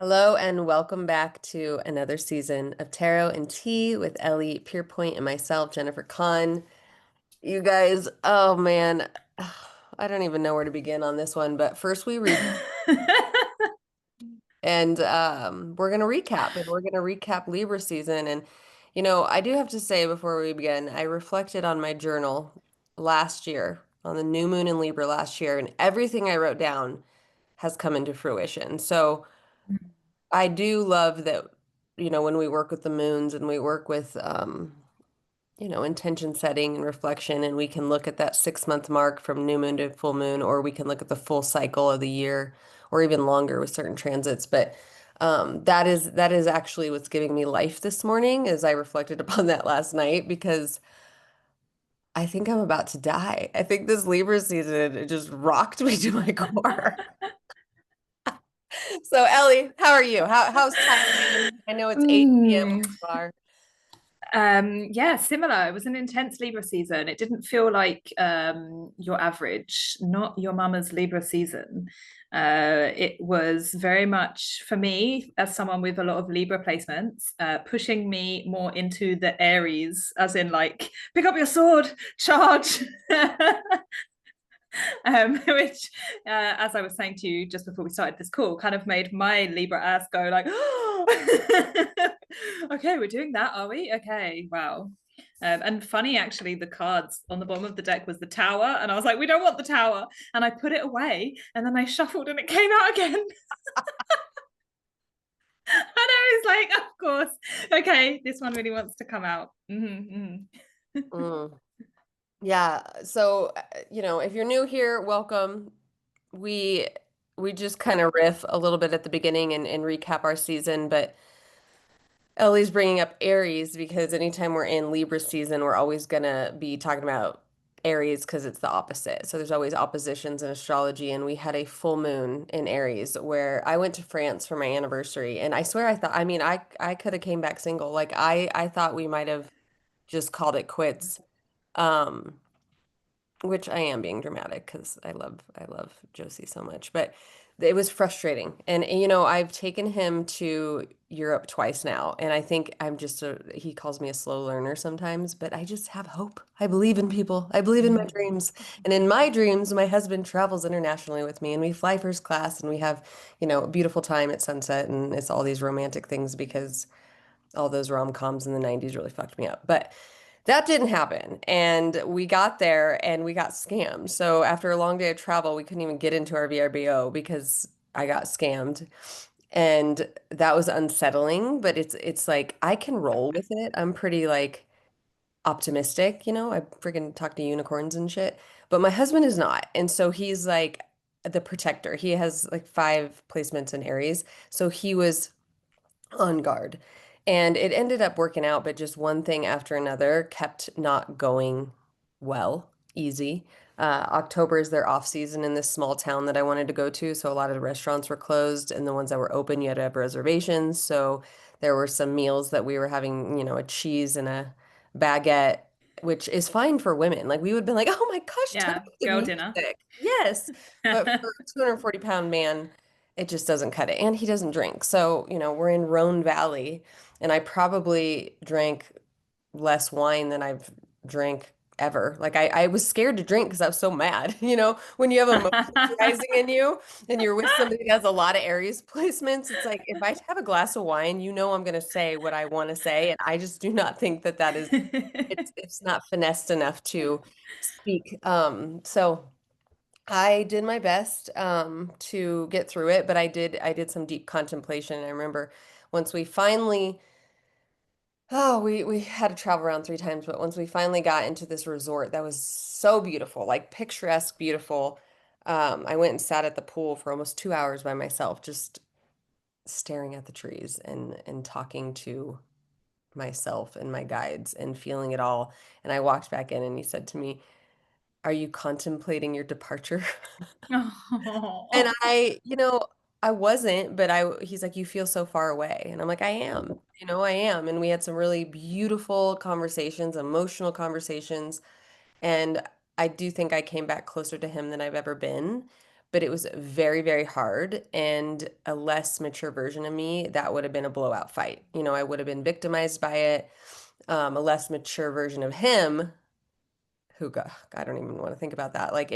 Hello and welcome back to another season of Tarot and Tea with Ellie Pierpoint and myself, Jennifer Kahn. You guys, oh man, I don't even know where to begin on this one, but first we read and we're gonna recap and we're gonna recap Libra season. And I do have to say before we begin, I reflected on my journal last year on the new moon in Libra last year, and everything I wrote down has come into fruition. So I do love that, when we work with the moons and we work with, intention setting and reflection, and we can look at that 6 month mark from new moon to full moon, or we can look at the full cycle of the year, or even longer with certain transits. But that is actually what's giving me life this morning as I reflected upon that last night because I think I'm about to die. I think this Libra season it just rocked me to my core. So Ellie, how are you? How's Thailand? I know it's 8 p.m. Mm. where you are. Yeah, similar. It was an intense Libra season. It didn't feel like your average, not your mama's Libra season. It was very much for me, as someone with a lot of Libra placements, pushing me more into the Aries, as in like, pick up your sword, charge. Which, as I was saying to you just before we started this call, kind of made my Libra ass go like, oh, okay, we're doing that, are we? Okay, wow. And funny, actually, the cards on the bottom of the deck was the tower, and I was like, we don't want the tower, and I put it away, and then I shuffled, and it came out again, and I was like, of course, okay, this one really wants to come out. Mm. Yeah. So, if you're new here, welcome. We we just kind of riff a little bit at the beginning and recap our season, but Ellie's bringing up Aries because anytime we're in Libra season, we're always gonna be talking about Aries because it's the opposite. So there's always oppositions in astrology, and we had a full moon in Aries where I went to France for my anniversary, and I swear I thought, I mean, I could have came back single. Like I thought we might have just called it quits. Um, which I am being dramatic because I love Josie so much, but it was frustrating. And I've taken him to Europe twice now, and I think I'm just he calls me a slow learner sometimes, but I just have hope. I believe in people. I believe in my dreams. And in my dreams, my husband travels internationally with me and we fly first class and we have, a beautiful time at sunset and it's all these romantic things because all those rom-coms in the 90s really fucked me up. But that didn't happen. And we got there and we got scammed. So after a long day of travel, we couldn't even get into our VRBO because I got scammed. And that was unsettling, but it's like I can roll with it. I'm pretty like optimistic, I freaking talk to unicorns and shit. But my husband is not. And so he's like the protector. He has like five placements in Aries. So he was on guard. And it ended up working out, but just one thing after another kept not going well, easy. October is their off season in this small town that I wanted to go to. So a lot of the restaurants were closed, and the ones that were open, you had to have reservations. So there were some meals that we were having, a cheese and a baguette, which is fine for women. Like we would have been like, oh my gosh, turn Yeah, up the girl dinner. music. Yes. But for a 240-pound man, it just doesn't cut it. And he doesn't drink. So, we're in Rhone Valley, and I probably drank less wine than I've drank ever. Like I was scared to drink because I was so mad. When you have emotions rising in you and you're with somebody that has a lot of Aries placements, it's like if I have a glass of wine, I'm going to say what I want to say. And I just do not think that that is, it's not finessed enough to speak. So I did my best to get through it, but I did some deep contemplation. I remember once we finally we had to travel around 3 times, but once we finally got into this resort that was so beautiful, like picturesque, beautiful, I went and sat at the pool for almost 2 hours by myself, just staring at the trees and talking to myself and my guides and feeling it all. And I walked back in and he said to me, "Are you contemplating your departure?" And Oh. I wasn't, but he's like, you feel so far away. And I'm like, I am. And we had some really beautiful conversations, emotional conversations. And I do think I came back closer to him than I've ever been. but it was very, very hard. And a less mature version of me, that would have been a blowout fight. You know, I would have been victimized by it. A less mature version of him who God, I don't even want to think about that. Like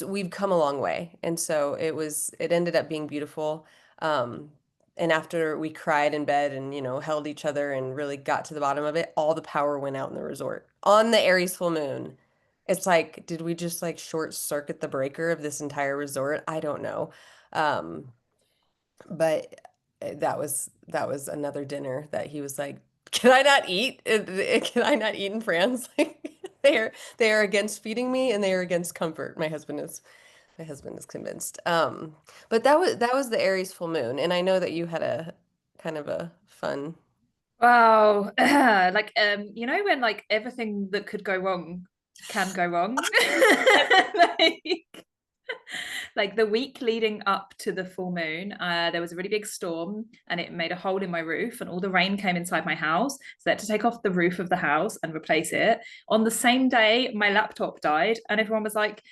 we've come a long way. And so it ended up being beautiful. Um, and after we cried in bed and, you know, held each other and really got to the bottom of it, all the power went out in the resort on the Aries full moon. It's like, did we just like short circuit the breaker of this entire resort? I don't know. Um, but that was another dinner that he was like, "Can I not eat? Can I not eat in France?" Like they are against feeding me and they are against comfort. My husband is convinced. But that was the Aries full moon, and I know that you had a kind of a fun. Wow. Like you know when like everything that could go wrong can go wrong? Like, like the week leading up to the full moon, there was a really big storm and it made a hole in my roof, and all the rain came inside my house. So I had to take off the roof of the house and replace it. On the same day, my laptop died, and everyone was like,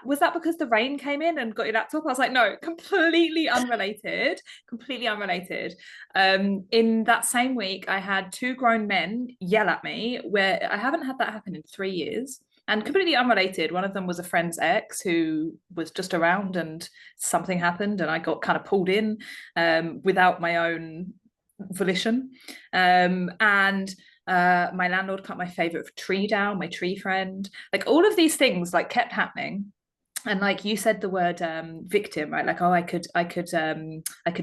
was that because the rain came in and got your laptop? I was like, no, completely unrelated, completely unrelated. In that same week, I had two grown men yell at me, where I haven't had that happen in 3 years, and completely unrelated. One of them was a friend's ex who was just around, and something happened, and I got kind of pulled in without my own volition. And my landlord cut my favorite tree down, my tree friend. Like all of these things like kept happening. And like you said the word victim, right? Like, oh, I could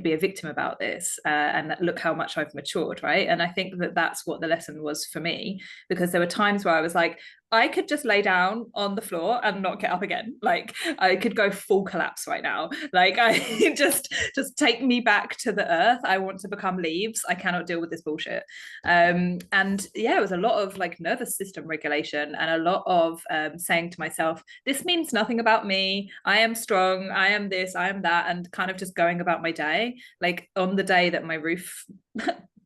be a victim about this, and look how much I've matured, right? And I think that that's what the lesson was for me, because there were times where I was like, I could just lay down on the floor and not get up again. Like I could go full collapse right now. Like I just take me back to the earth. I want to become leaves. I cannot deal with this bullshit. And yeah, it was a lot of like nervous system regulation and a lot of saying to myself, this means nothing about me. I am strong. I am this. I am that, and kind of just going about my day. Like on the day that my roof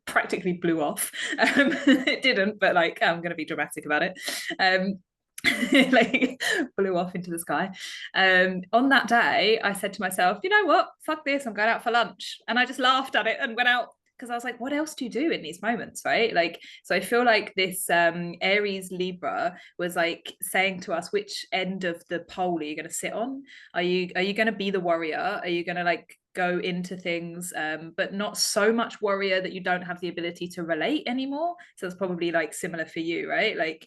practically blew off. It didn't, but like I'm going to be dramatic about it. Um, like blew off into the sky. On that day, I said to myself, you know what? Fuck this. I'm going out for lunch. And I just laughed at it and went out, because I was like, what else do you do in these moments, right? Like, so I feel like this Aries Libra was like saying to us, which end of the pole are you going to sit on? Are you going to be the warrior? Are you going to like go into things, but not so much warrior that you don't have the ability to relate anymore? So it's probably like similar for you, right? Like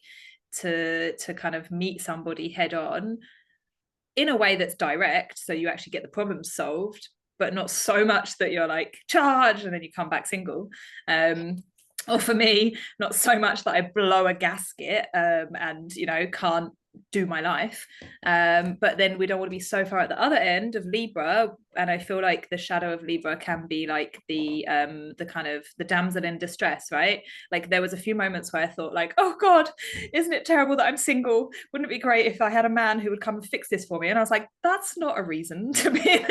to kind of meet somebody head on in a way that's direct, so you actually get the problem solved, but not so much that you're like charge and then you come back single. Or for me, not so much that I blow a gasket and can't do my life. But then we don't want to be so far at the other end of Libra, and I feel like the shadow of Libra can be like the kind of the damsel in distress, right? Like there was a few moments where I thought like, oh God, isn't it terrible that I'm single? Wouldn't it be great if I had a man who would come and fix this for me? And I was like, that's not a reason to be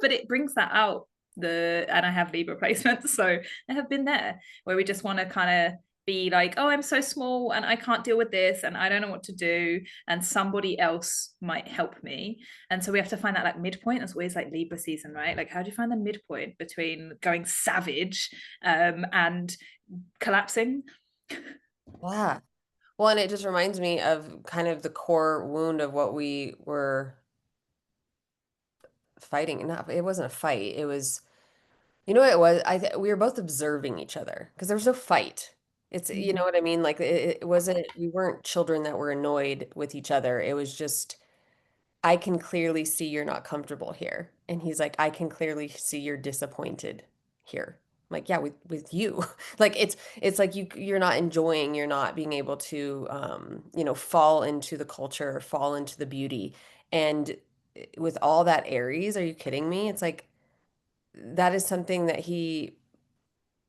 but it brings that out. And I have Libra placements, so I have been there where we just want to kind of be like, oh, I'm so small and I can't deal with this and I don't know what to do, and somebody else might help me. And so we have to find that like midpoint. That's always like Libra season, right? Like, how do you find the midpoint between going savage and collapsing? Yeah. Well, and it just reminds me of kind of the core wound of what we were fighting. Not, it wasn't a fight. It was, you know what it was? We were both observing each other because there was no fight. You know Mm. what I mean? Like it wasn't, we weren't children that were annoyed with each other. It was just, I can clearly see you're not comfortable here. And he's like, I can clearly see you're disappointed here. I'm like, yeah, with you. Like it's like you're not enjoying, you're not being able to fall into the culture, fall into the beauty. And with all that Aries, are you kidding me? It's like that is something that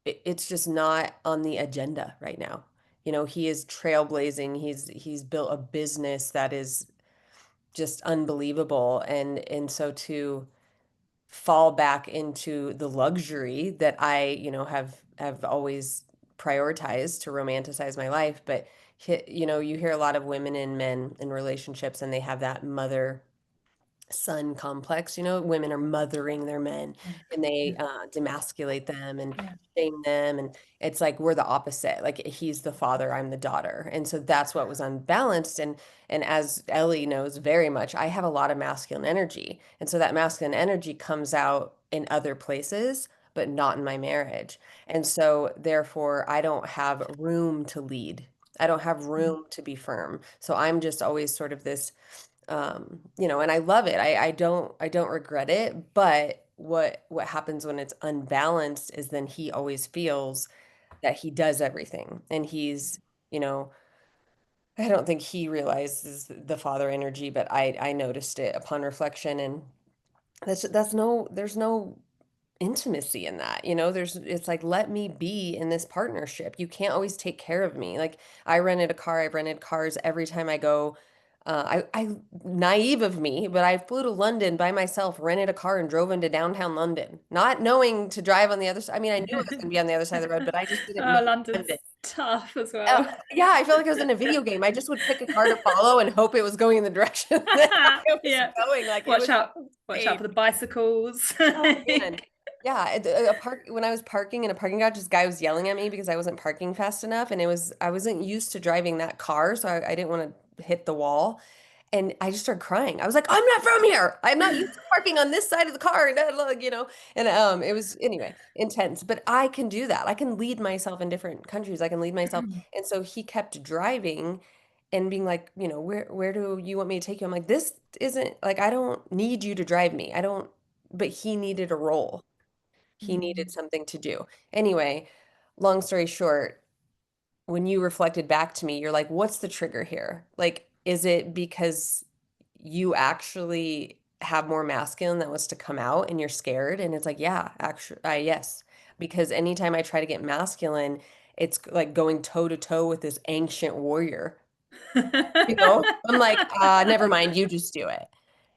it's just not on the agenda right now. You know, he is trailblazing. He's built a business that is just unbelievable. And so to fall back into the luxury that I, have always prioritized to romanticize my life, but you hear a lot of women and men in relationships and they have that mother son complex. You know, women are mothering their men Yeah. and they Yeah. demasculate them and Yeah. shame them. And it's like we're the opposite. Like he's the father, I'm the daughter. And so that's what was unbalanced. And as Ellie knows very much, I have a lot of masculine energy. And so that masculine energy comes out in other places, but not in my marriage. And so therefore, I don't have room to lead. I don't have Mm. room to be firm. So I'm just always sort of this you know, and I love it. I don't regret it, but what happens when it's unbalanced is then he always feels that he does everything and he's, you know, I don't think he realizes the father energy, but I noticed it upon reflection and there's no intimacy in that. You know, it's like let me be in this partnership. You can't always take care of me. Like I rented a car, I've rented cars every time I go. I naive of me, but I flew to London by myself, rented a car and drove into downtown London, not knowing to drive on the other side. I mean, I knew it was going to be on the other side of the road, but I just didn't know Oh, London. London's tough as well. Yeah, I felt like I was in a video game. I just would pick a car to follow and hope it was going in the direction that I was Yeah. going. Like it Watch was out. Watch out insane. for the bicycles. Oh man. Yeah, a park when I was parking in a parking garage, this guy was yelling at me because I wasn't parking fast enough, and I wasn't used to driving that car, so I didn't want to hit the wall, and I just started crying. I was like, "I'm not from here. I'm not used to parking on this side of the car," and like, you know, and it was anyway intense. But I can do that. I can lead myself in different countries. I can lead myself, and so he kept driving and being like, you know, where do you want me to take you? I'm like, this isn't like I don't need you to drive me. I don't. But he needed a role. He needed Mm. something to do. Anyway, long story short, when you reflected back to me, you're like, what's the trigger here? Like, is it because you actually have more masculine that wants to come out and you're scared? And it's like, yeah, actually, yes. Because anytime I try to get masculine, it's like going toe to toe with this ancient warrior. You know, I'm like, never mind, you just do it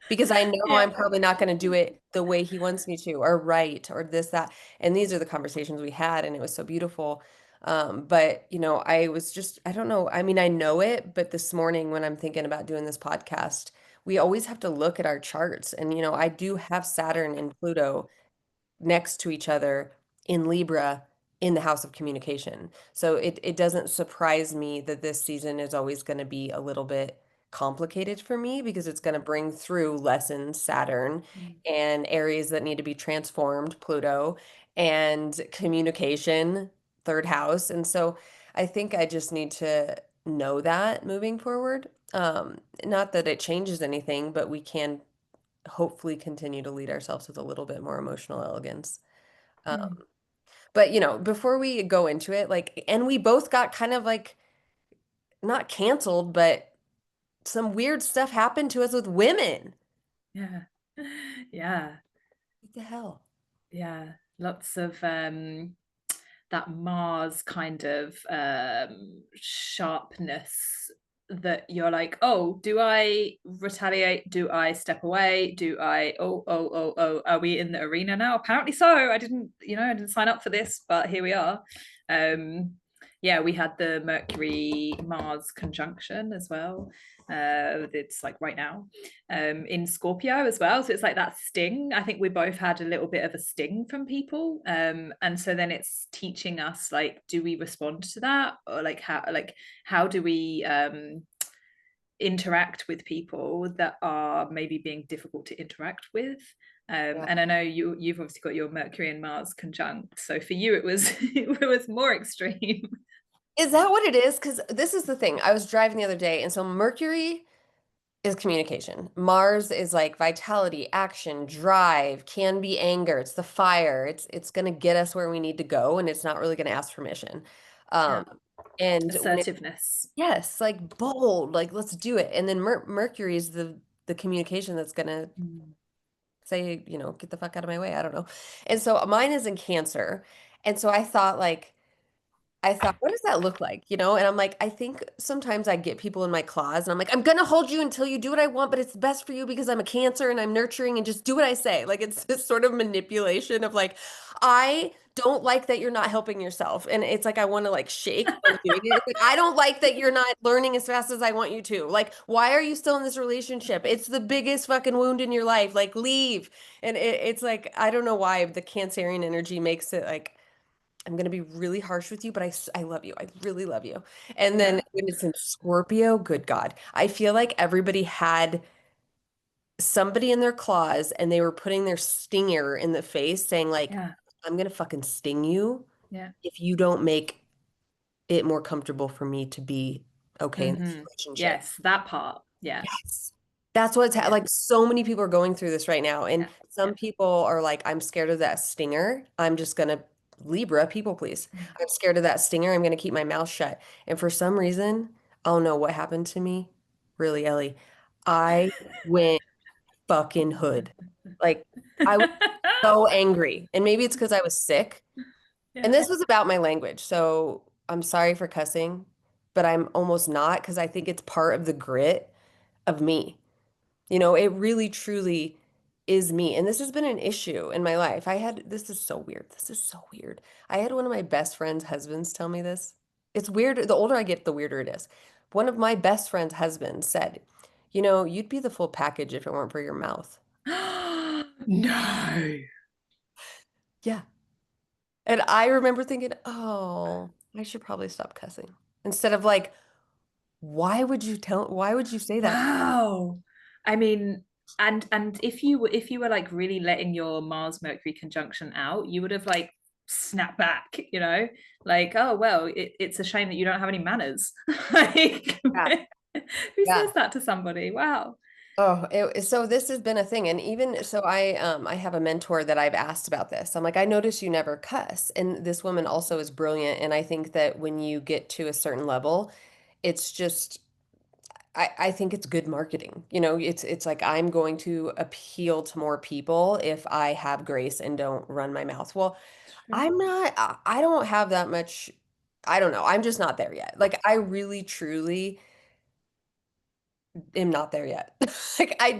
because I know Yeah. I'm probably not going to do it the way he wants me to, or right, or this, that. And these are the conversations we had, and it was so beautiful. But you know, I was just, I don't know. I mean, I know it, but this morning when I'm thinking about doing this podcast, we always have to look at our charts. And you know, I do have Saturn and Pluto next to each other in Libra in the house of communication. So it doesn't surprise me that this season is always going to be a little bit complicated for me because it's going to bring through lessons, Saturn, Mm. and areas that need to be transformed, Pluto, and communication, third house. And so I think I just need to know that moving forward. Not that it changes anything, but we can hopefully continue to lead ourselves with a little bit more emotional elegance. Um, Mm. but you know, before we go into it, like, and we both got kind of like not canceled, but some weird stuff happened to us with women. Yeah. Yeah. What the hell? Yeah. Lots of that Mars kind of sharpness that you're like, oh, do I retaliate? Do I step away? Do I, are we in the arena now? Apparently so. I didn't sign up for this, but here we are. Um, yeah, we had the Mercury Mars conjunction as well. It's like right now in Scorpio as well. So it's like that sting. I think we both had a little bit of a sting from people. And so then it's teaching us like, do we respond to that? Or how do we interact with people that are maybe being difficult to interact with? Yeah. And I know you've obviously got your Mercury and Mars conjunct. So for you it was it was more extreme. Is that what it is? Because this is the thing. I was driving the other day, and so Mercury is communication. Mars is like vitality, action, drive, can be anger. It's the fire. It's gonna get us where we need to go, and it's not really gonna ask permission. Yeah. Um, and when it Assertiveness. yes, like bold, like let's do it. And then Mercury is the communication that's gonna Mm. say, you know, get the fuck out of my way. I don't know. And so mine is in Cancer. And so I thought like I thought, what does that look like? You know, and I'm like, I think sometimes I get people in my claws and I'm like, I'm gonna hold you until you do what I want, but it's best for you because I'm a Cancer and I'm nurturing and just do what I say. Like it's this sort of manipulation of like, I don't like that you're not helping yourself. And it's like I want to like shake while I'm doing it. It's like I don't like that you're not learning as fast as I want you to. Like, why are you still in this relationship? It's the biggest fucking wound in your life. Like, leave. And it's like, I don't know why the Cancerian energy makes it like I'm going to be really harsh with you, but I love you. I really love you. And then Yeah, when it's in Scorpio, good God, I feel like everybody had somebody in their claws and they were putting their stinger in the face saying like, yeah, I'm going to fucking sting you yeah. if you don't make it more comfortable for me to be okay in this relationship. Yes, that part. Yeah, Yes. That's what's yeah, like so many people are going through this right now. And yeah, some yeah. people are like, I'm scared of that stinger. I'm just gonna Libra, people please. Mm. I'm scared of that stinger. I'm gonna keep my mouth shut. And for some reason, I don't know what happened to me. Really, Ellie. I went fucking hood. Like I was so angry. And maybe it's because I was sick. And Yeah. this was about my language. So I'm sorry for cussing, but I'm almost not because I think it's part of the grit of me. You know, it really truly is me. And this has been an issue in my life. This is so weird. This is so weird. I had one of my best friend's husbands tell me this. It's weird. The older I get, the weirder it is. One of my best friend's husbands said, you know, you'd be the full package if it weren't for your mouth. No. Yeah. And I remember thinking, oh, I should probably stop cussing. Instead of like, why would you say that? Wow. I mean, and if you were like really letting your Mars Mercury conjunction out, you would have like snapped back, like, oh well, it's a shame that you don't have any manners. Like, Yeah. who Yeah. says that to somebody? Wow. Oh, so this has been a thing. And even so I have a mentor that I've asked about this. I'm like, I notice you never cuss. And this woman also is brilliant. And I think that when you get to a certain level, it's just I think it's good marketing. You know, it's like I'm going to appeal to more people if I have grace and don't run my mouth. Well, True. I'm not, I don't have that much, I don't know. I'm just not there yet. Like I really truly am not there yet. Like I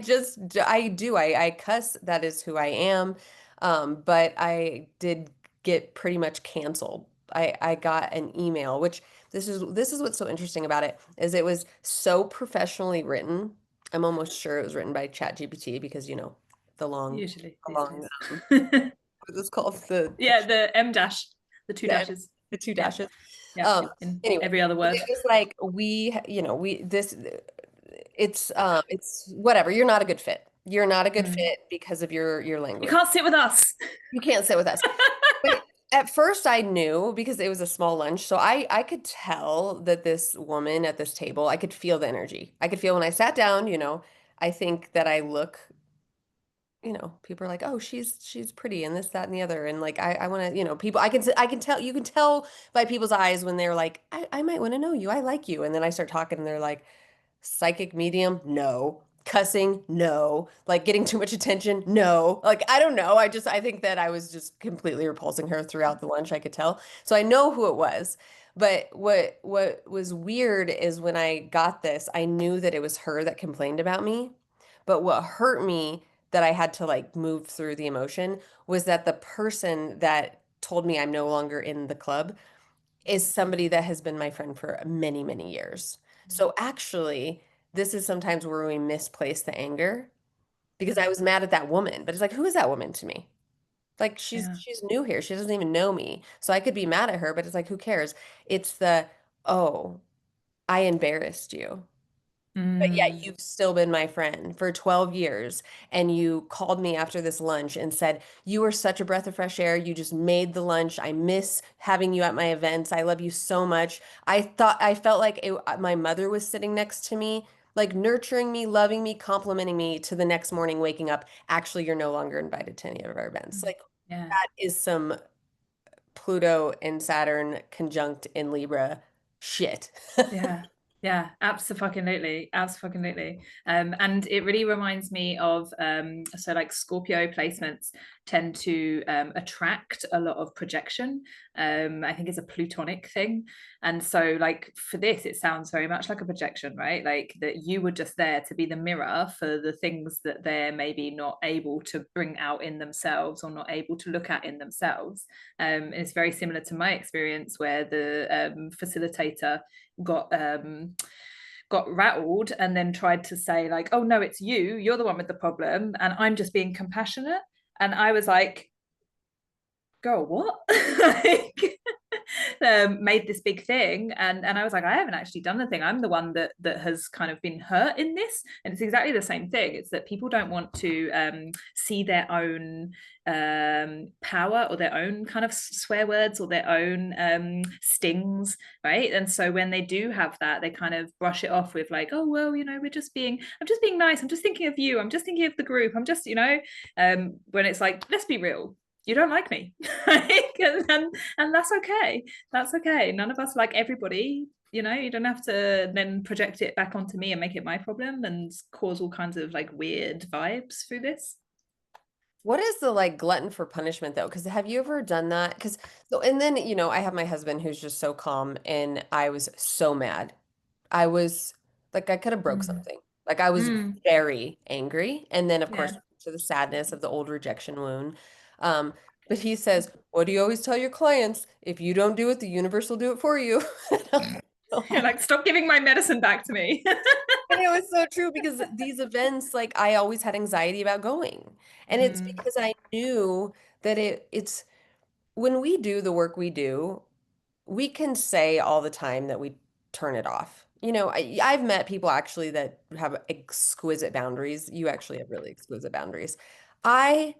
cuss, that is who I am. But I did get pretty much canceled. I got an email, which this is what's so interesting about it, is it was so professionally written. I'm almost sure it was written by ChatGPT because, you know, Usually the these long, days. what is this called? Yeah, the M dash, the two The, dashes. the two Yeah, dashes. yeah, Um, in anyway, every other but word. it was like it's whatever. You're not a good fit. You're not a good Mm. fit because of your You language. can't sit with us. You can't sit with us. But at first I knew because it was a small lunch. So I could tell that this woman at this table, I could feel the energy. I could feel when I sat down, you know, I think that I look, you know, people are like, oh, she's pretty and this, that, and the other. And like I want to, you know, people I can tell you can tell by people's eyes when they're like, I might want to know you. I like you. And then I start talking and they're like, psychic medium? No. Cussing? No. Like getting too much attention? No. Like I don't know. I think that I was just completely repulsing her throughout the lunch, I could tell. So I know who it was. But what was weird is when I got this, I knew that it was her that complained about me. But what hurt me that I had to like move through the emotion was that the person that told me I'm no longer in the club is somebody that has been my friend for many, many years. So actually, this is sometimes where we misplace the anger because I was mad at that woman, but it's like, who is that woman to me? Like Yeah. she's new here. She doesn't even know me. So I could be mad at her, but it's like, who cares? It's the, oh, I embarrassed you. But yet Mm. you've still been my friend for 12 years. And you called me after this lunch and said, you were such a breath of fresh air. You just made the lunch. I miss having you at my events. I love you so much. I felt like my mother was sitting next to me, like nurturing me, loving me, complimenting me to the next morning, waking up. Actually, you're no longer invited to any of our events. Like Yeah. that is some Pluto and Saturn conjunct in Libra shit. Yeah. Yeah, absolutely, absolutely. And it really reminds me of so like Scorpio placements tend to attract a lot of projection. I think it's a plutonic thing, and so like for this, it sounds very much like a projection, right? Like that you were just there to be the mirror for the things that they're maybe not able to bring out in themselves or not able to look at in themselves. And it's very similar to my experience where the facilitator got got rattled and then tried to say like, oh no, it's you're the one with the problem and I'm just being compassionate. And I was like, girl, what? Like, made this big thing, and I was like, I haven't actually done the thing. I'm the one that has kind of been hurt in this, and it's exactly the same thing. It's that people don't want to see their own power or their own kind of swear words or their own stings, right? And so when they do have that, they kind of brush it off with like, oh well, I'm just being nice. I'm just thinking of you. I'm just thinking of the group. I'm just, when it's like, let's be real, you don't like me. And that's okay. That's okay. None of us like everybody. You don't have to then project it back onto me and make it my problem and cause all kinds of like weird vibes through this. What is the like glutton for punishment though? Because have you ever done that? Because so and then I have my husband who's just so calm, and I was so mad. I was like I could have broke Mm. something. Like I was Mm. very angry, and then of course Yeah. to the sadness of the old rejection wound. Um, but he says, "What do you always tell your clients? If you don't do it, the universe will do it for you." You're like, stop giving my medicine back to me. And it was so true because these events, like I always had anxiety about going. And it's Mm. because I knew that it's when we do the work we do, we can say all the time that we turn it off. I've met people actually that have exquisite boundaries. You actually have really exquisite boundaries. I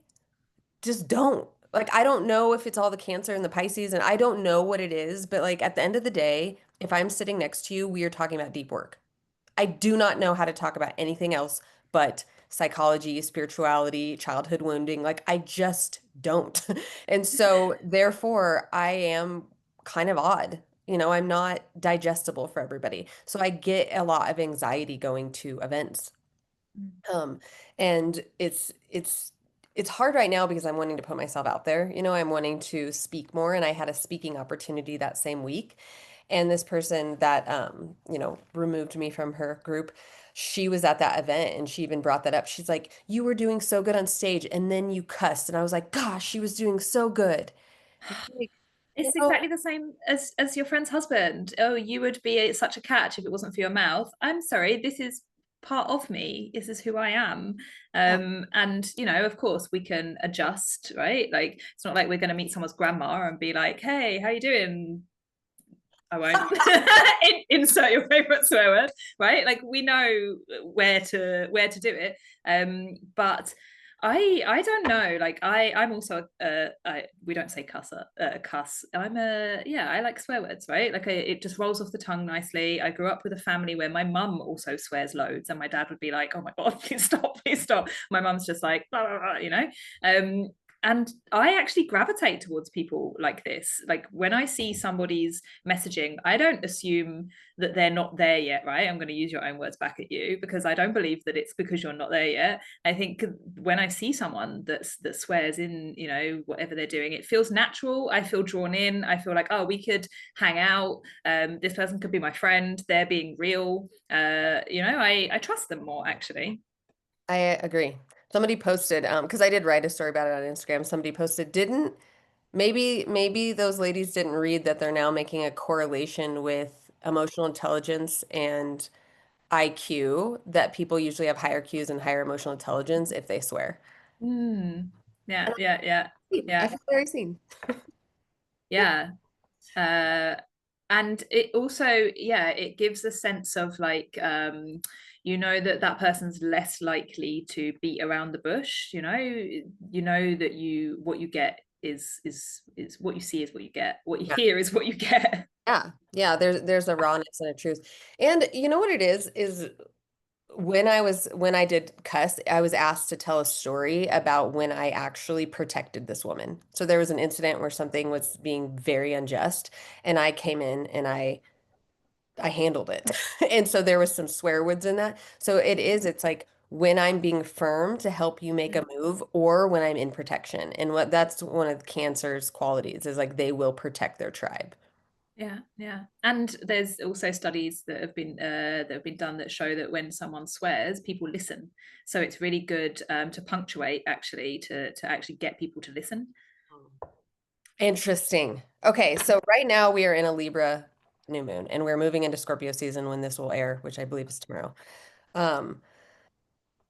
just don't. Like, I don't know if it's all the Cancer and the Pisces, and I don't know what it is, but like at the end of the day, if I'm sitting next to you, we are talking about deep work. I do not know how to talk about anything else but psychology, spirituality, childhood wounding. Like, I just don't. And so, therefore, I am kind of odd. I'm not digestible for everybody. So, I get a lot of anxiety going to events. Um, and it's hard right now because I'm wanting to put myself out there. I'm wanting to speak more, and I had a speaking opportunity that same week. And this person that removed me from her group, she was at that event and she even brought that up. She's like, "You were doing so good on stage and then you cussed." And I was like, "Gosh, she was doing so good." And she's like, you It's know, exactly the same as your friend's husband. Oh, you would be such a catch if it wasn't for your mouth. I'm sorry, this is part of me. This is who I am. yeah, And of course, we can adjust, right? Like it's not like we're going to meet someone's grandma and be like, "Hey, how you doing?" I won't insert your favorite swear word, right? Like we know where to do it. But I don't know. Like I'm also we don't say cuss. I'm a yeah. I like swear words, right? Like it just rolls off the tongue nicely. I grew up with a family where my mum also swears loads, and my dad would be like, "Oh my god, please stop, please stop." My mum's just like, blah, blah, blah, and I actually gravitate towards people like this. Like when I see somebody's messaging, I don't assume that they're not there yet, right? I'm going to use your own words back at you because I don't believe that it's because you're not there yet. I think when I see someone that swears in, whatever they're doing, it feels natural. I feel drawn in. I feel like, oh, we could hang out. This person could be my friend. They're being real. I trust them more actually. I agree. Somebody posted, because I did write a story about it on Instagram. Somebody posted, didn't maybe those ladies didn't read that they're now making a correlation with emotional intelligence and IQ, that people usually have higher Qs and higher emotional intelligence if they swear. Mm. Yeah, And yeah, yeah, I yeah, feel very seen. yeah. uh and it also, yeah, it gives a sense of like that person's less likely to beat around the bush. That what you get is what you see is what you get, what you Yeah. hear is what you get. Yeah. Yeah. There's a rawness and a truth. And you know what it is when I did cuss, I was asked to tell a story about when I actually protected this woman. So there was an incident where something was being very unjust, and I came in and I I handled it. And so there was some swear words in that. So it's like when I'm being firm to help you make Yeah. a move or when I'm in protection. And what that's one of Cancer's qualities is like they will protect their tribe. Yeah, yeah. And there's also studies that have been done that show that when someone swears, people listen. So it's really good to punctuate actually to actually get people to listen. Interesting. Okay, so right now we are in a Libra new moon and we're moving into Scorpio season when this will air, which I believe is tomorrow. Um,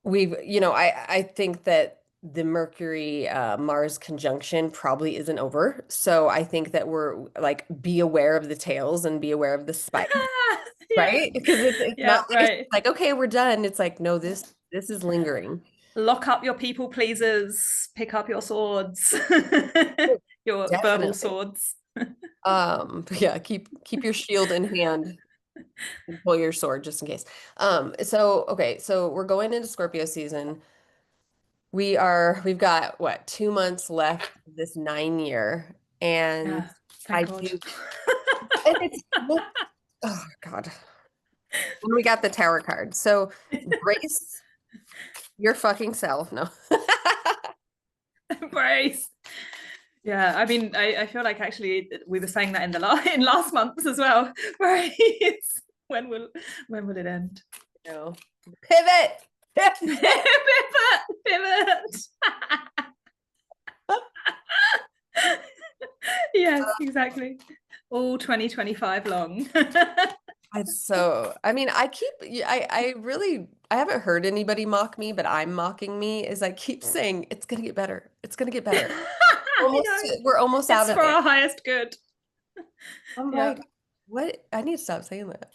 I think that the Mercury Mars conjunction probably isn't over. So I think that we're like be aware of the tails and be aware of the spike, Yeah, right? Because it's not yeah, it's right. like okay, we're done. It's like no, this is lingering. Lock up your people pleasers, pick up your swords, your verbal Definitely. swords. But yeah, keep your shield in hand and pull your sword just in case. So okay, so we're going into Scorpio season. We've got what, 2 months left of this 9 year. And Yeah, thank I God. do, and it's, oh God. And we got the tower card. So brace your fucking self. No. Embrace. Yeah, I mean, I feel like actually we were saying that in in last month's as well. Right? When will when will it end? No. Pivot. Pivot, pivot. Yes, exactly. All 2025 long. It's so, I mean, I really, I haven't heard anybody mock me, but I'm mocking me is I keep saying it's gonna get better. It's gonna get better. I Almost, know. we're almost out It's of for it. our highest good. I'm Yeah. like, what? I need to stop saying that.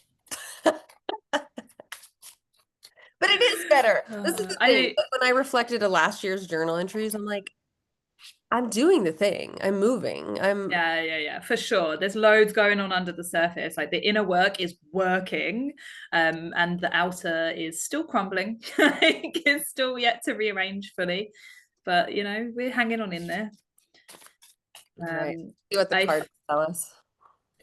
But it is better. This is the thing. I Like, when I reflected to last year's journal entries, I'm like, I'm doing the thing. I'm moving. I'm Yeah, yeah, yeah, for sure. There's loads going on under the surface. Like the inner work is working, and the outer is still crumbling. Like it's still yet to rearrange fully. But you know, we're hanging on in there. right. Um, See what the I cards tell us.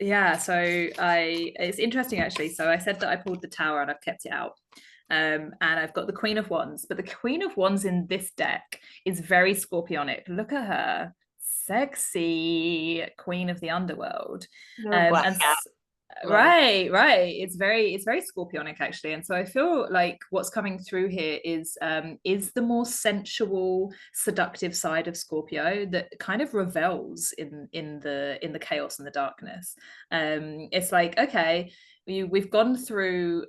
Yeah, so I it's interesting actually. So I said that I pulled the tower and I've kept it out. And I've got the Queen of Wands, but the Queen of Wands in this deck is very scorpionic. Look at her, sexy Queen of the Underworld. They're black And cat. Love it. right, right, it's very scorpionic actually. And so I feel like what's coming through here is the more sensual, seductive side of Scorpio that kind of revels in the chaos and the darkness. It's like, okay, we've gone through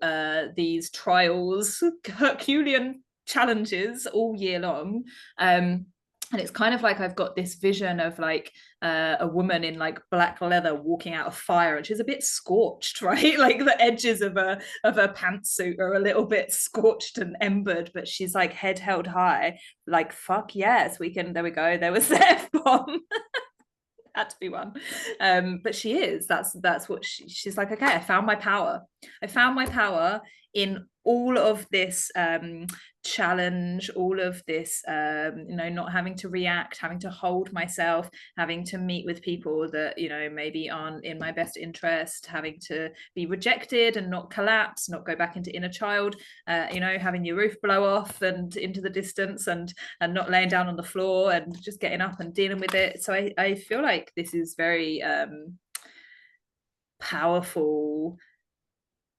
these trials, Herculean challenges all year long. And it's kind of like I've got this vision of like a woman in like black leather walking out of fire, and she's a bit scorched, right? Like the edges of her pantsuit are a little bit scorched and embered, but she's like head held high, like fuck yes, we can. There we go. There was the F bomb. Had to be one. But she is. That's what she's like. Okay, I found my power. I found my power in all of this challenge, all of this, not having to react, having to hold myself, having to meet with people that maybe aren't in my best interest, having to be rejected and not collapse, not go back into inner child, having your roof blow off and into the distance, and not laying down on the floor and just getting up and dealing with it. So I feel like this is very powerful,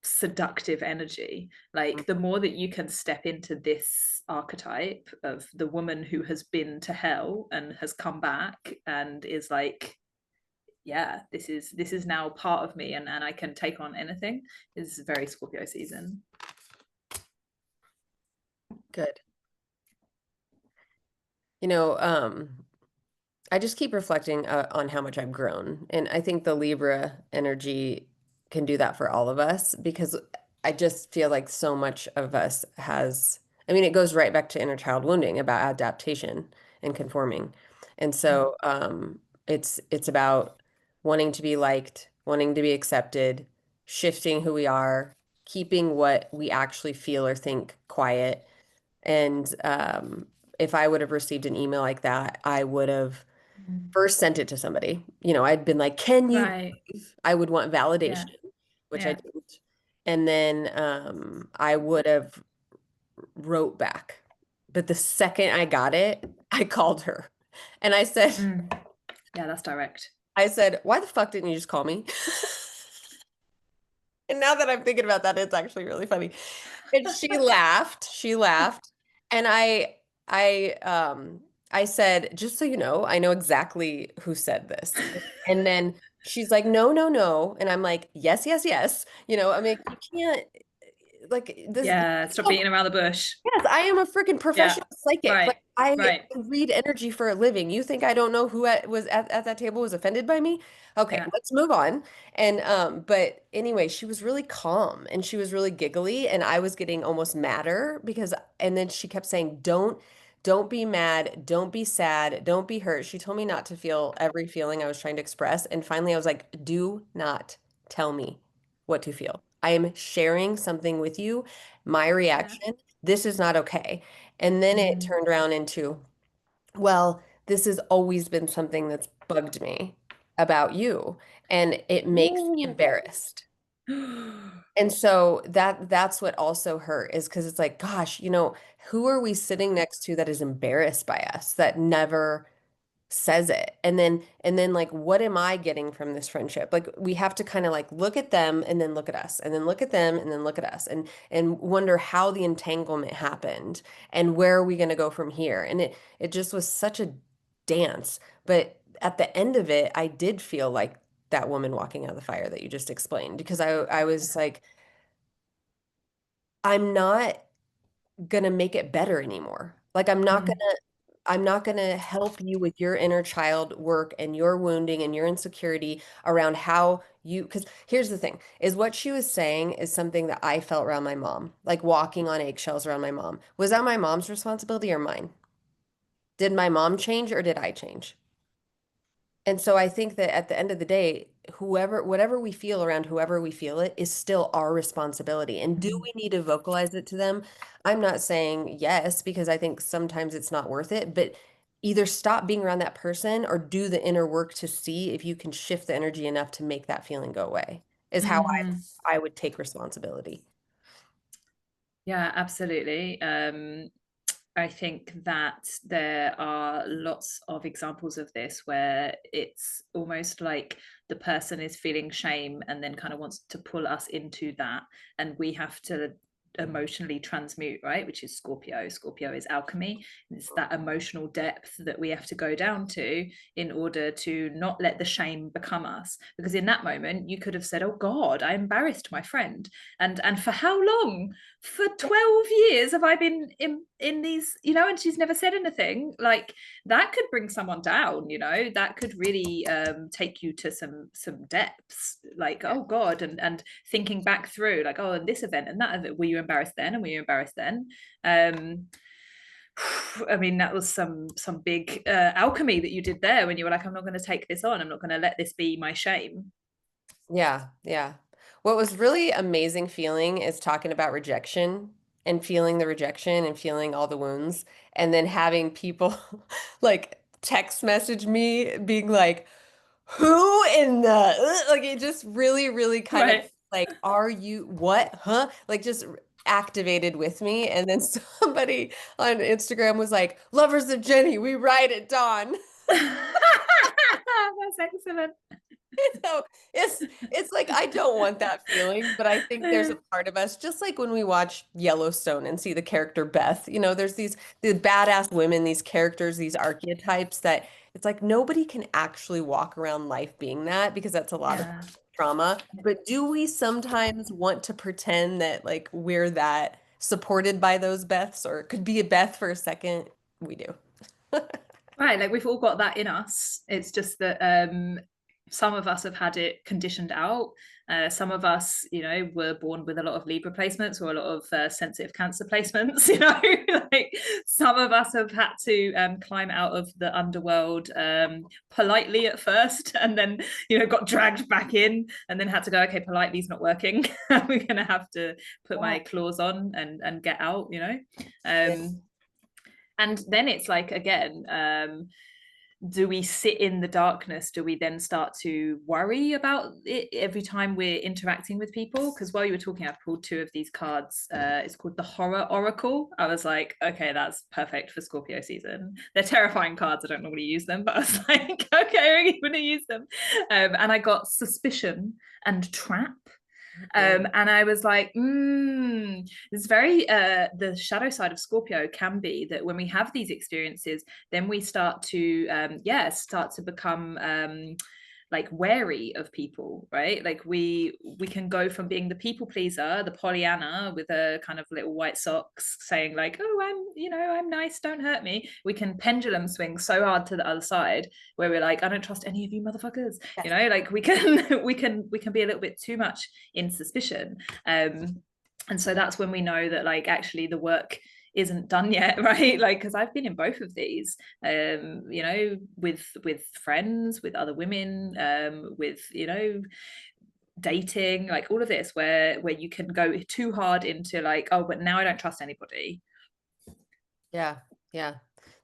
seductive energy. Like the more that you can step into this archetype of the woman who has been to hell and has come back and is like, yeah, this is now part of me, and I can take on anything, is very Scorpio season. Good. You know, I just keep reflecting on how much I've grown. And I think the Libra energy can do that for all of us because I just feel like so much of us has, I mean, it goes right back to inner child wounding about adaptation and conforming. And so it's about wanting to be liked, wanting to be accepted, shifting who we are, keeping what we actually feel or think quiet. And if I would have received an email like that, I would have Mm. first sent it to somebody. I'd been like, "Can you Right. believe?" I would want Yeah. validation. which I Yeah. didn't. And then I would have wrote back. But the second I got it, I called her and Mm. Yeah, that's direct. I said, why the fuck didn't you just call me? And now that I'm thinking about that, it's actually really funny. And she laughed. She laughed. And I I said, just so you know, I know exactly who said this. And then she's like, no, no, no. And I'm like, yes, yes, yes. I mean, you can't like this. Yeah, stop beating around the bush. Yes, I am a freaking Yeah. professional psychic. Like Right. I Right. read energy for a living. You think I don't know who was at that table was offended by me? Okay, Yeah. let's move on. And but anyway, she was really calm and she was really giggly and I was getting almost madder because and then she kept saying, don't be mad, don't be sad, don't be hurt. She told me not to feel every feeling I was trying to express. And finally I was like, do not tell me what to feel. I am sharing something with you. My Yeah. reaction, this is not okay. And then it Mm. turned around into, well, this has always been something that's bugged me about you, and it makes me Ooh. embarrassed. And so that's what also hurt is because it's like, gosh, who are we sitting next to that is embarrassed by us, that never says it and then like what am I getting from this friendship? Like we have to kind of like look at them and then look at us and then look at them and then look at us and wonder how the entanglement happened and where are we going to go from here. And it just was such a dance, but at the end of it I did feel like that woman walking out of the fire that you just explained because I was like I'm not gonna make it better anymore. Like Mm. I'm not gonna help you with your inner child work and your wounding and your insecurity around how you, because here's the thing, is what she was saying is something that I felt around my mom, like walking on eggshells around my mom. Was that my mom's responsibility or mine? Did my mom change or did I change? And so I think that at the end of the day, whatever we feel around whoever we feel it is still our responsibility. And do Mm. we need to vocalize it to them? I'm not saying yes, because I think sometimes it's not worth it, but either stop being around that person or do the inner work to see if you can shift the energy enough to make that feeling go away, is how Hmm. I would take responsibility. Yeah, absolutely. I think that there are lots of examples of this where it's almost like the person is feeling shame and then kind of wants to pull us into that, and we have to emotionally transmute, right? Which is Scorpio. Scorpio is alchemy. It's that emotional depth that we have to go down to in order to not let the shame become us. Because in that moment, you could have said, "Oh God, I embarrassed my friend," and for how long? For 12 years have I been in these, and she's never said anything. Like that could bring someone down, that could really take you to some depths, like, Yeah. oh God. And thinking back through, like, oh, and this event and that event, were you embarrassed then, and were you embarrassed then? um I mean, that was some big alchemy that you did there, when you were like, I'm not going to take this on, I'm not going to let this be my shame. Yeah, yeah. What was really amazing feeling is talking about rejection and feeling the rejection and feeling all the wounds and then having people like text message me being like, who in the like it just really, really kind of Right. like, are you what? Huh? Like just activated with me. And then somebody on Instagram was like, Lovers of Jenny, we ride at dawn. That's excellent. So it's like I don't want that feeling, but I think there's a part of us, just like when we watch Yellowstone and see the character Beth, there's these badass women, these characters, these archetypes that it's like nobody can actually walk around life being that because that's a lot of Yeah. trauma. But do we sometimes want to pretend that like we're that supported by those Beths or could be a Beth for a second? We do. Right, like we've all got that in us. It's just that some of us have had it conditioned out. Some of us, were born with a lot of Libra placements or a lot of sensitive Cancer placements. Like some of us have had to climb out of the underworld politely at first, and then got dragged back in, and then had to go. Okay, politely is not working. We're gonna have to put Yeah. my claws on and get out. Yeah. And then it's like, again, do we sit in the darkness? Do we then start to worry about it every time we're interacting with people? Because while you were talking, I pulled two of these cards. It's called the Horror Oracle. I was like, okay, that's perfect for Scorpio season. They're terrifying cards. I don't normally use them, but I was like, okay, I'm going to use them. And I got Suspicion and Trap. Yeah. And I was like, it's very, the shadow side of Scorpio can be that when we have these experiences, then we start to, start to become like wary of people, right? Like we can go from being the people pleaser, the Pollyanna with a kind of little white socks saying like, oh, I'm nice, don't hurt me. We can pendulum swing so hard to the other side where we're like, I don't trust any of you motherfuckers. Yes. Like we can we can be a little bit too much in suspicion. And so that's when we know that like actually the work isn't done yet, right? Like because I've been in both of these, with friends, with other women, with dating, like all of this, where you can go too hard into like, oh, but now I don't trust anybody. Yeah, yeah.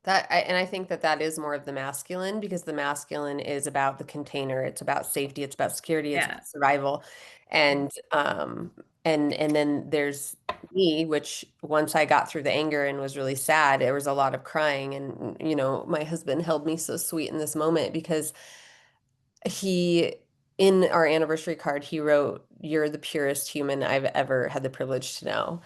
And I think that that is more of the masculine because the masculine is about the container. It's about safety. It's about security. It's Yeah. about survival. And and then there's me, which once I got through the anger and was really sad, there was a lot of crying. And my husband held me so sweet in this moment because he, in our anniversary card, he wrote, "You're the purest human I've ever had the privilege to know."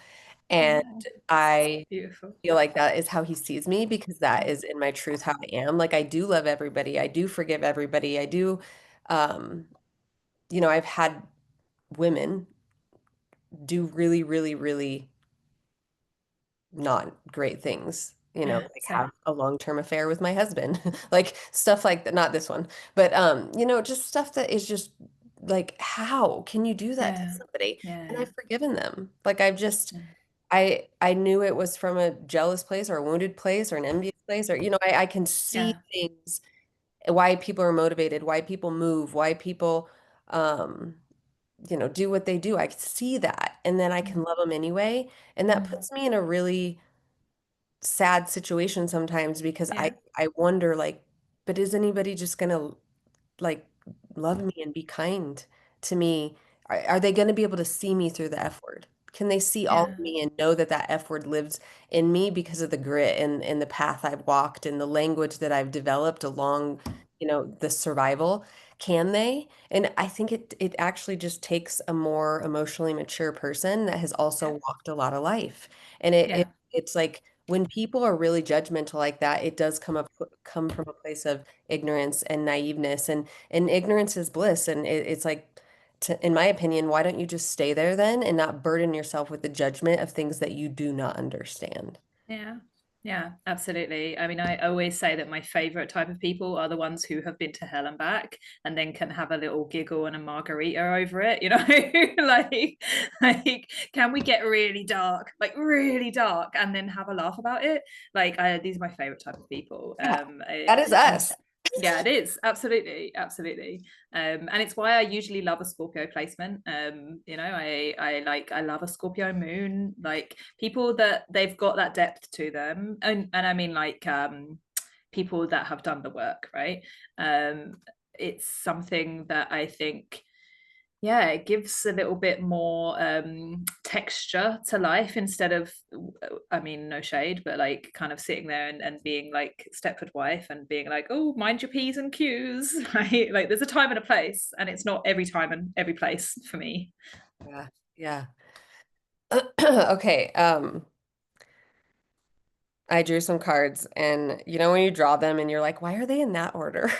And Oh, I beautiful. feel like that is how he sees me because that Mm. is in my truth how I am. Like I do love everybody. I do forgive everybody. I do, um, I've had women do really, really, really not great things, Yeah, like same. have a long-term affair with my husband, like stuff like that, not this one, but just stuff that is just like, how can you do that to Yeah, somebody? And yeah, I've forgiven them. Like I've just yeah, I knew it was from a jealous place or a wounded place or an envious place or I can see yeah, things, why people are motivated, why people move, why people um do what they do. I can see that and then I mm, can love them anyway. And that mm, puts me in a really sad situation sometimes because I yeah, I wonder like, but is anybody just gonna like love me and be kind to me? Are they going to be able to see me through the F word? Can they see all yeah, of me and know that that F word lives in me because of the grit and the path I've walked and the language that I've developed along, the survival? Can they? And I think it actually just takes a more emotionally mature person that has also yeah, walked a lot of life. And it's like when people are really judgmental like that, it does come from a place of ignorance and naiveness and ignorance is bliss and it's like in my opinion, why don't you just stay there then and not burden yourself with the judgment of things that you do not understand? yeah, yeah, absolutely. I mean, I always say that my favorite type of people are the ones who have been to hell and back and then can have a little giggle and a margarita over it, like can we get really dark, like really dark, and then have a laugh about it? Like, these are my favorite type of people. Yeah, that is And us. yeah, it is absolutely, absolutely. And it's why I usually love a Scorpio placement. I love a Scorpio moon, like people that they've got that depth to them, and I mean like people that have done the work, right? It's something that I think, yeah, it gives a little bit more texture to life instead of, I mean, no shade, but like kind of sitting there and being like Stepford wife and being like, oh, mind your P's and Q's, right? Like there's a time and a place, and it's not every time and every place for me. Yeah. Yeah. Okay. I drew some cards and when you draw them and you're like, why are they in that order?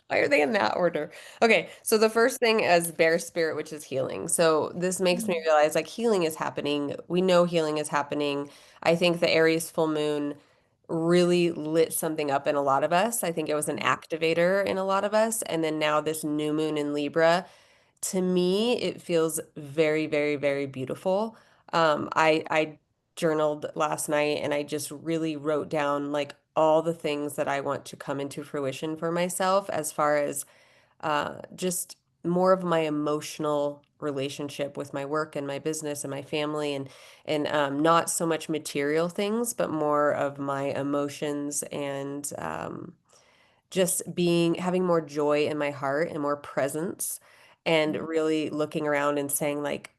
Why are they in that order? Okay, so the first thing is bear spirit, which is healing. So this makes me Mm, realize like healing is happening. We know healing is happening. I think the Aries full moon really lit something up in a lot of us. I think it was an mm, activator in a lot of us. And then now this new moon in Libra, to me, it feels very, very, very beautiful. I journaled last night and I just really wrote down like all the things that I want to come into fruition for myself as far as just more of my emotional relationship with my work and my business and my family and not so much material things, but more of my emotions and just being having more joy in my heart and more presence and Mm. really looking around and saying like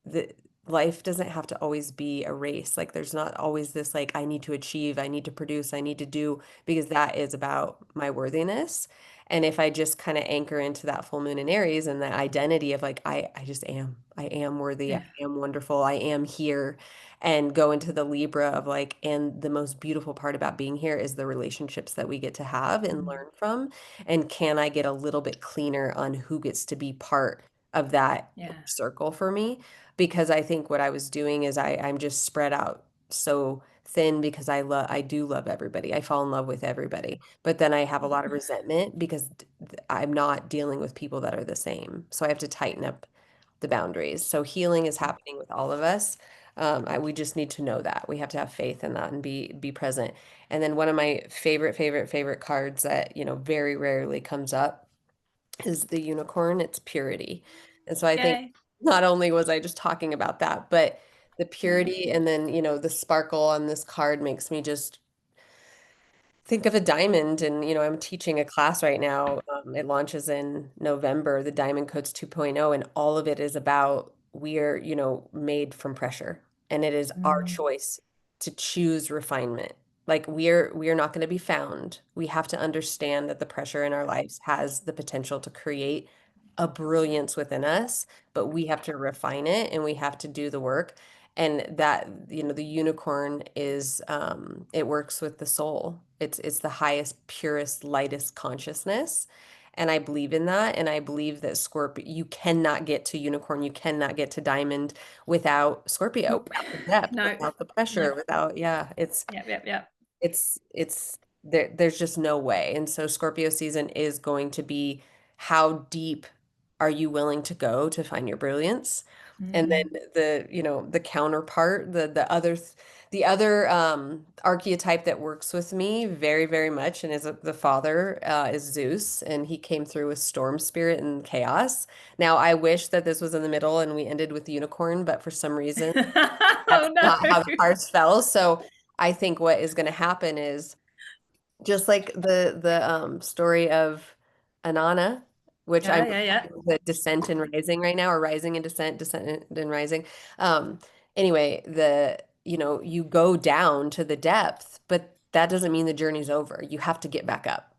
the life doesn't have to always be a race. Like there's not always this like I need to achieve, I need to produce, I need to do because that is about my worthiness. And if I just kind of anchor into that full moon in Aries and the identity of like I just am. I am worthy. I Yeah. am wonderful. I am here and go into the Libra of like, and the most beautiful part about being here is the relationships that we get to have and Mm. learn from. And can I get a little bit cleaner on who gets to be part of that Yeah. circle for me? Because I think what I was doing is I'm just spread out so thin because I do love everybody. I fall in love with everybody. But then I have a lot of resentment because I'm not dealing with people that are the same. So I have to tighten up the boundaries. So healing is happening with all of us. We just need to know that. We have to have faith in that and be present. And then one of my favorite cards that, very rarely comes up is the unicorn. It's purity. And so I think Yay. not only was I just talking about that, but the purity and then, the sparkle on this card makes me just think of a diamond and I'm teaching a class right now. It launches in November, the Diamond Codes 2.0, and all of it is about we are made from pressure, and it is our Mm. choice to choose refinement. Like we are not going to be found. We have to understand that the pressure in our lives has the potential to create a brilliance within us, but we have to refine it and we have to do the work. And that, the unicorn is it works with the soul. It's the highest, purest, lightest consciousness. And I believe in that. And I believe that Scorpio, you cannot get to unicorn, you cannot get to diamond without Scorpio, Nope. without the depth, No. without the No. pressure, without, yeah, Yep. Yep. Yep. it's there's just no way. And so Scorpio season is going to be how deep are you willing to go to find your brilliance? And then Mm. the counterpart, the other archetype that works with me very, very much and is the father is Zeus, and he came through with storm spirit and chaos. Now, I wish that this was in the middle and we ended with the unicorn, but for some reason that's Oh no. not how the cards fell. So I think what is going to happen is just like the story of Anana, which Yeah. I'm Yeah. Yeah. the descent and rising right now, or rising and descent, descent and rising. Um, anyway, you go down to the depth, but that doesn't mean the journey's over. You have to get back up.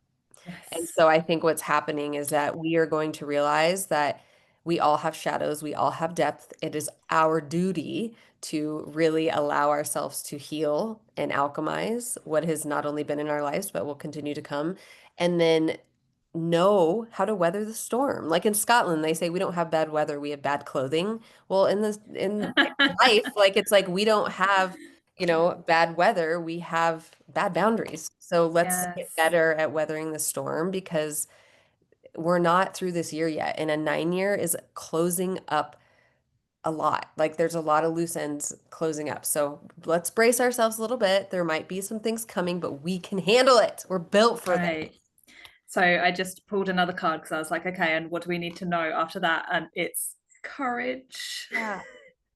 And Yes. so I think what's happening is that we are going to realize that we all have shadows, we all have depth. It is our duty to really allow ourselves to heal and alchemize what has not only been in our lives, but will continue to come. And then know how to weather the storm. Like in Scotland, they say we don't have bad weather, we have bad clothing. Well, in life, like it's like we don't have bad weather, we have bad boundaries. So let's get Yes. better at weathering the storm because we're not through this year yet. And a 9 year is closing up a lot. Like there's a lot of loose ends closing up. So let's brace ourselves a little bit. There might be some things coming, but we can handle it. We're built for this. Right. So I just pulled another card because I was like, okay, and what do we need to know after that? And it's courage. Yeah.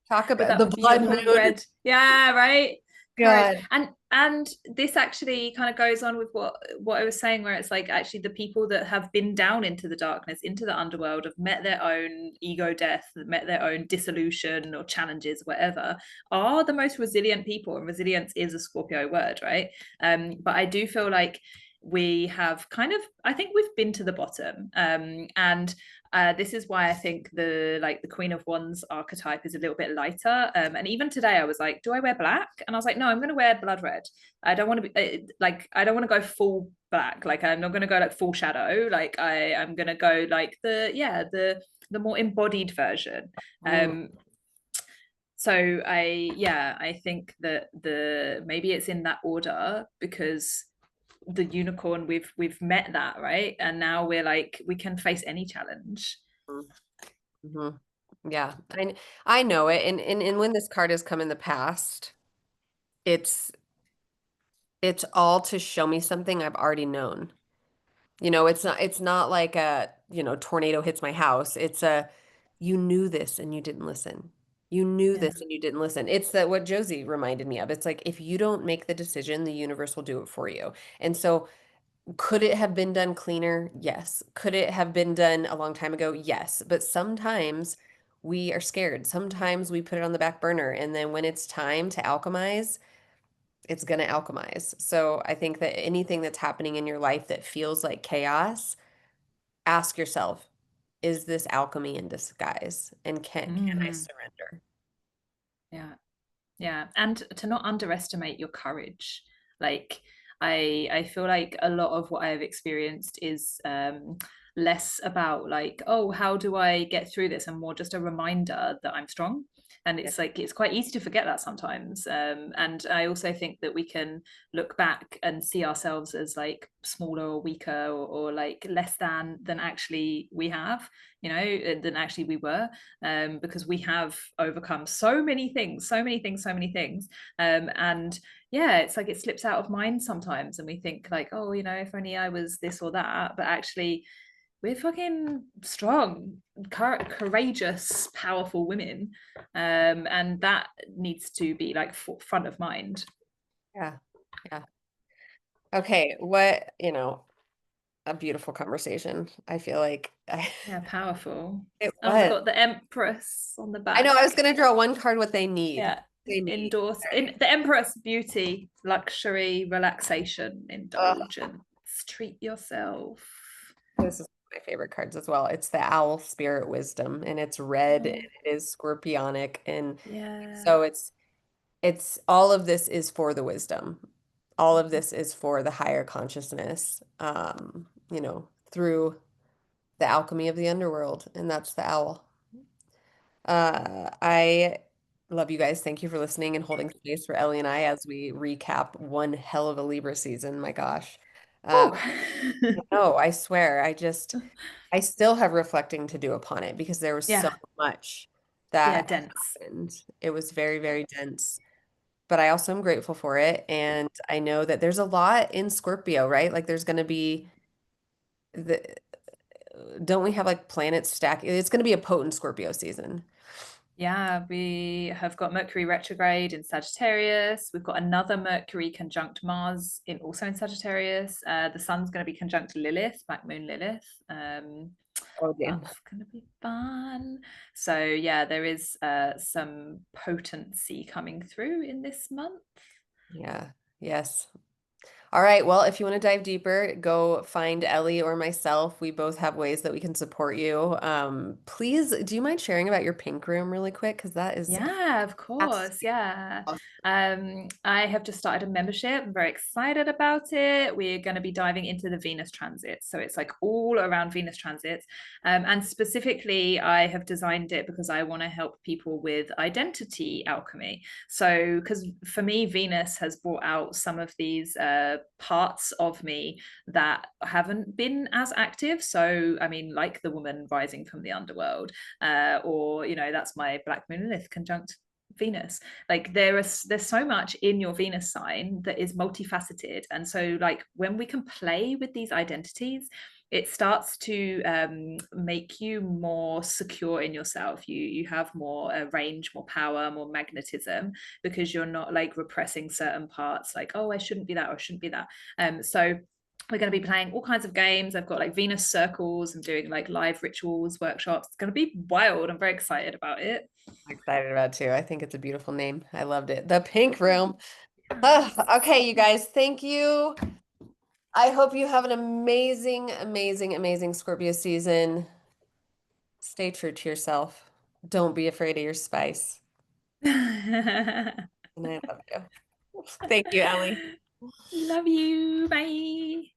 Talk With about the that blood beautiful moon. red. Yeah, right. Courage. God. And this actually kind of goes on with what I was saying, where it's like actually the people that have been down into the darkness, into the underworld, have met their own ego death, met their own dissolution or challenges, whatever, are the most resilient people. And resilience is a Scorpio word, right? But I do feel like we have kind of, I think we've been to the bottom, and this is why I think the Queen of Wands archetype is a little bit lighter. And even today, I was like, do I wear black? And I was like, no, I'm going to wear blood red. I don't want to be I don't want to go full black. Like I'm not going to go like full shadow. Like I'm going to go like the more embodied version. Mm, So I think that the maybe it's in that order because the unicorn we've met that, right, and now we're like we can face any challenge. mm, mhm. Yeah, I know it. And when this card has come in the past, it's it's all to show me something I've already known. It's not like a tornado hits my house. It's a you knew this and you didn't listen. You knew Yeah. this and you didn't listen. It's that what Josie reminded me of. It's like if you don't make the decision, the universe will do it for you. And so could it have been done cleaner? Yes. Could it have been done a long time ago? Yes. But sometimes we are scared. Sometimes we put it on the back burner. And then when it's time to alchemize, it's going to alchemize. So I think that anything that's happening in your life that feels like chaos, ask yourself, is this alchemy in disguise? And can I Hmm. surrender? Yeah. Yeah, and to not underestimate your courage. Like I feel like a lot of what I've experienced is less about like, oh, how do I get through this, and more just a reminder that I'm strong. And Yeah. it's like it's quite easy to forget that sometimes. And I also think that we can look back and see ourselves as like smaller or weaker or like less than actually we have, you know, than actually we were, because we have overcome so many things, so many things, so many things. And yeah, it's like it slips out of mind sometimes, and we think like, oh, you know, if only I was this or that. But actually, we're fucking strong, courageous, powerful women, and that needs to be like front of mind. Yeah. Yeah. Okay. What, a beautiful conversation. I feel like Yeah, powerful. it Oh, we was. got the Empress on the I know I back. was going to draw one card what they need. Yeah, They need. endorse All in right. the Empress: beauty, luxury, relaxation, Ugh, indulgence. Treat yourself. this is my favorite cards as well. It's the Owl Spirit Wisdom, and it's red and Oh, it is scorpionic. And yeah. so it's all of this is for the wisdom. All of this is for the higher consciousness, through the alchemy of the underworld, and that's the owl. I love you guys. Thank you for listening and holding space for Ellie and I as we recap one hell of a Libra season. My gosh. Uh, Oh, no, I swear, I still have reflecting to do upon it because there was so yeah, much yeah, that dense. happened. It was very, very dense, but I also am grateful for it. And I know that there's a lot in Scorpio, right? Like there's going to be the, don't we have like planets stack? It's going to be a potent Scorpio season. Yeah, we have got Mercury retrograde in Sagittarius. We've got another Mercury conjunct Mars in also in Sagittarius. The sun's going to be conjunct Lilith, Black Moon Lilith. Oh, damn. That's going to be fun. So yeah, there is some potency coming through in this month. Yeah. Yes. All right. Well, if you want to dive deeper, go find Ellie or myself. We both have ways that we can support you. Please, do you mind sharing about your pink room really quick? Because that is Yeah, of absolutely course. Yeah. awesome. I have just started a membership. I'm very excited about it. We're going to be diving into the Venus transits. So it's like all around Venus transits. And specifically, I have designed it because I want to help people with identity alchemy. So, because for me, Venus has brought out some of these parts of me that haven't been as active. So, I mean, like the woman rising from the underworld, or you know, that's my Black Moon Lilith conjunct Venus. Like there's so much in your Venus sign that is multifaceted, and so like when we can play with these identities, it starts to make you more secure in yourself. You have more range, more power, more magnetism, because you're not like repressing certain parts like, oh, I shouldn't be that, or I shouldn't be that. So we're going to be playing all kinds of games. I've got like Venus circles. I'm doing like live rituals, workshops. It's going to be wild. I'm very excited about it. I'm excited about it too. I think it's a beautiful name. I loved it. The pink room. Yes. Okay, you guys, thank you. I hope you have an amazing, amazing, amazing Scorpio season. Stay true to yourself. Don't be afraid of your spice. And I love you. Thank you, Ellie. Love you. Bye.